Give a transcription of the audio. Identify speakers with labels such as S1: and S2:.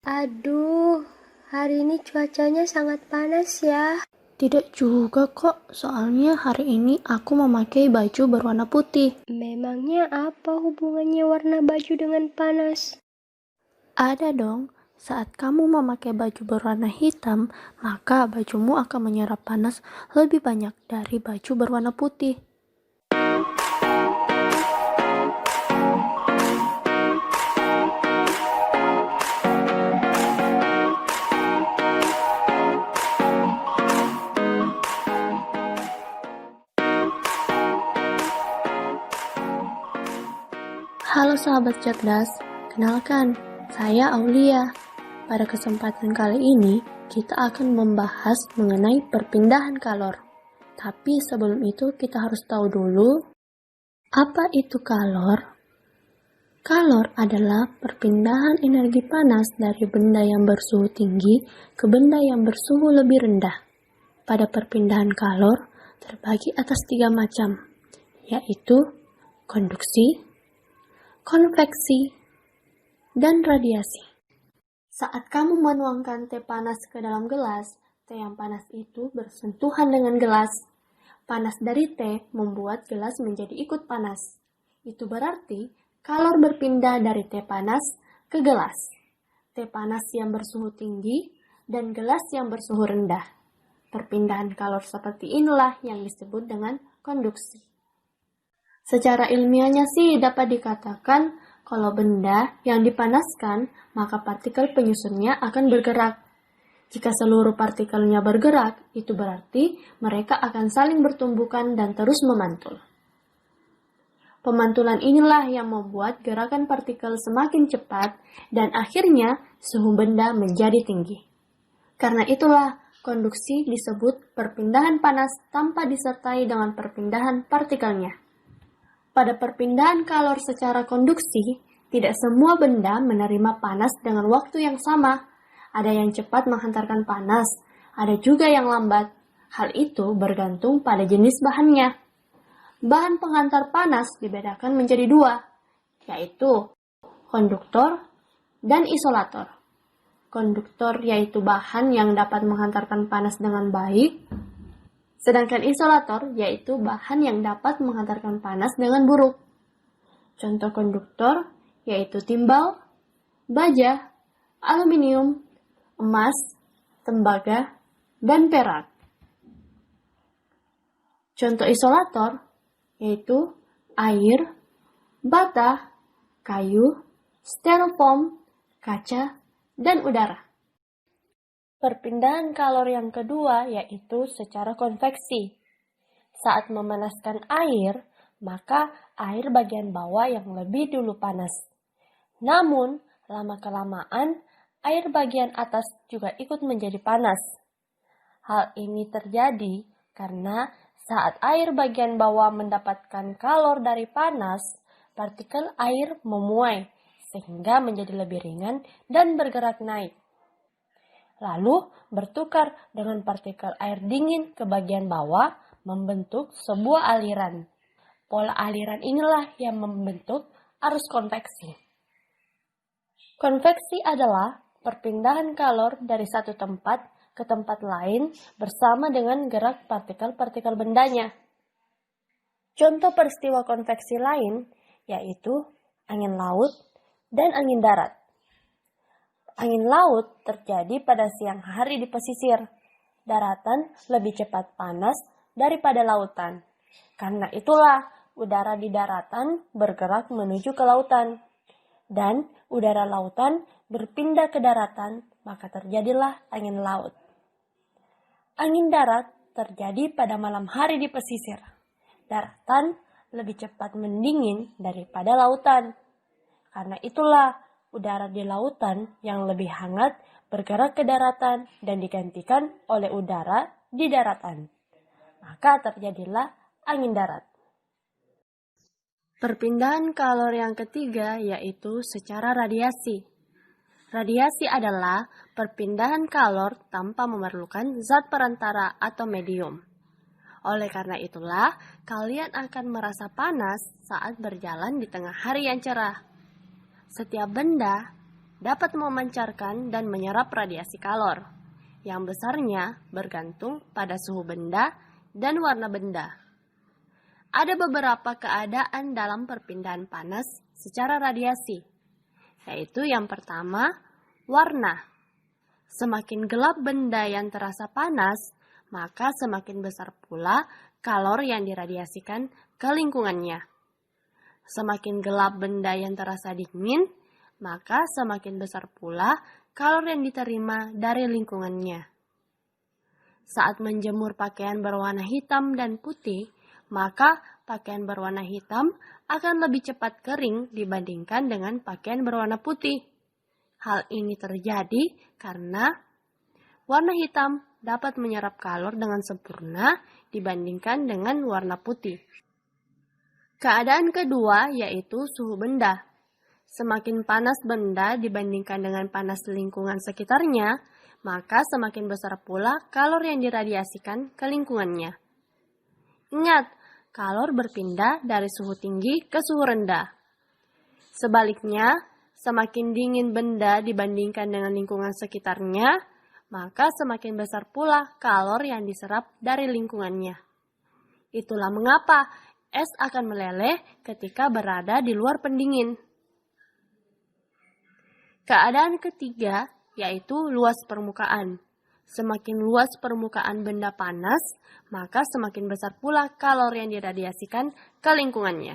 S1: Aduh, hari ini cuacanya sangat panas ya.
S2: Tidak juga kok, soalnya hari ini aku memakai baju berwarna putih.
S1: Memangnya apa hubungannya warna baju dengan panas?
S2: Ada dong, saat kamu memakai baju berwarna hitam, maka bajumu akan menyerap panas lebih banyak dari baju berwarna putih. Halo sahabat cerdas, kenalkan, saya Aulia. Pada kesempatan kali ini, kita akan membahas mengenai perpindahan kalor. Tapi sebelum itu kita harus tahu dulu, apa itu kalor? Kalor adalah perpindahan energi panas dari benda yang bersuhu tinggi ke benda yang bersuhu lebih rendah. Pada perpindahan kalor terbagi atas 3 macam, yaitu konduksi, konveksi, dan radiasi. Saat kamu menuangkan teh panas ke dalam gelas, teh yang panas itu bersentuhan dengan gelas. Panas dari teh membuat gelas menjadi ikut panas. Itu berarti kalor berpindah dari teh panas ke gelas. Teh panas yang bersuhu tinggi dan gelas yang bersuhu rendah. Perpindahan kalor seperti inilah yang disebut dengan konduksi. Secara ilmiahnya sih dapat dikatakan kalau benda yang dipanaskan, maka partikel penyusunnya akan bergerak. Jika seluruh partikelnya bergerak, itu berarti mereka akan saling bertumbukan dan terus memantul. Pemantulan inilah yang membuat gerakan partikel semakin cepat dan akhirnya suhu benda menjadi tinggi. Karena itulah konduksi disebut perpindahan panas tanpa disertai dengan perpindahan partikelnya. Pada perpindahan kalor secara konduksi, tidak semua benda menerima panas dengan waktu yang sama. Ada yang cepat menghantarkan panas, ada juga yang lambat. Hal itu bergantung pada jenis bahannya. Bahan penghantar panas dibedakan menjadi 2, yaitu konduktor dan isolator. Konduktor yaitu bahan yang dapat menghantarkan panas dengan baik, sedangkan isolator yaitu bahan yang dapat menghantarkan panas dengan buruk. Contoh konduktor yaitu timbal, baja, aluminium, emas, tembaga, dan perak. Contoh isolator yaitu air, bata, kayu, styrofoam, kaca, dan udara. Perpindahan kalor yang kedua yaitu secara konveksi. Saat memanaskan air, maka air bagian bawah yang lebih dulu panas. Namun, lama-kelamaan, air bagian atas juga ikut menjadi panas. Hal ini terjadi karena saat air bagian bawah mendapatkan kalor dari panas, partikel air memuai sehingga menjadi lebih ringan dan bergerak naik. Lalu bertukar dengan partikel air dingin ke bagian bawah membentuk sebuah aliran. Pola aliran inilah yang membentuk arus konveksi. Konveksi adalah perpindahan kalor dari satu tempat ke tempat lain bersama dengan gerak partikel-partikel bendanya. Contoh peristiwa konveksi lain yaitu angin laut dan angin darat. Angin laut terjadi pada siang hari di pesisir. Daratan lebih cepat panas daripada lautan. Karena itulah udara di daratan bergerak menuju ke lautan. Dan udara lautan berpindah ke daratan, maka terjadilah angin laut. Angin darat terjadi pada malam hari di pesisir. Daratan lebih cepat mendingin daripada lautan. Karena itulah udara di lautan yang lebih hangat bergerak ke daratan dan digantikan oleh udara di daratan. Maka terjadilah angin darat. Perpindahan kalor yang ketiga yaitu secara radiasi. Radiasi adalah perpindahan kalor tanpa memerlukan zat perantara atau medium. Oleh karena itulah, kalian akan merasa panas saat berjalan di tengah hari yang cerah. Setiap benda dapat memancarkan dan menyerap radiasi kalor, yang besarnya bergantung pada suhu benda dan warna benda. Ada beberapa keadaan dalam perpindahan panas secara radiasi, yaitu yang pertama, warna. Semakin gelap benda yang terasa panas, maka semakin besar pula kalor yang diradiasikan ke lingkungannya. Semakin gelap benda yang terasa dingin, maka semakin besar pula kalor yang diterima dari lingkungannya. Saat menjemur pakaian berwarna hitam dan putih, maka pakaian berwarna hitam akan lebih cepat kering dibandingkan dengan pakaian berwarna putih. Hal ini terjadi karena warna hitam dapat menyerap kalor dengan sempurna dibandingkan dengan warna putih. Keadaan kedua yaitu suhu benda. Semakin panas benda dibandingkan dengan panas lingkungan sekitarnya, maka semakin besar pula kalor yang diradiasikan ke lingkungannya. Ingat, kalor berpindah dari suhu tinggi ke suhu rendah. Sebaliknya, semakin dingin benda dibandingkan dengan lingkungan sekitarnya, maka semakin besar pula kalor yang diserap dari lingkungannya. Itulah mengapa es akan meleleh ketika berada di luar pendingin. Keadaan ketiga yaitu luas permukaan. Semakin luas permukaan benda panas, maka semakin besar pula kalor yang diradiasikan ke lingkungannya.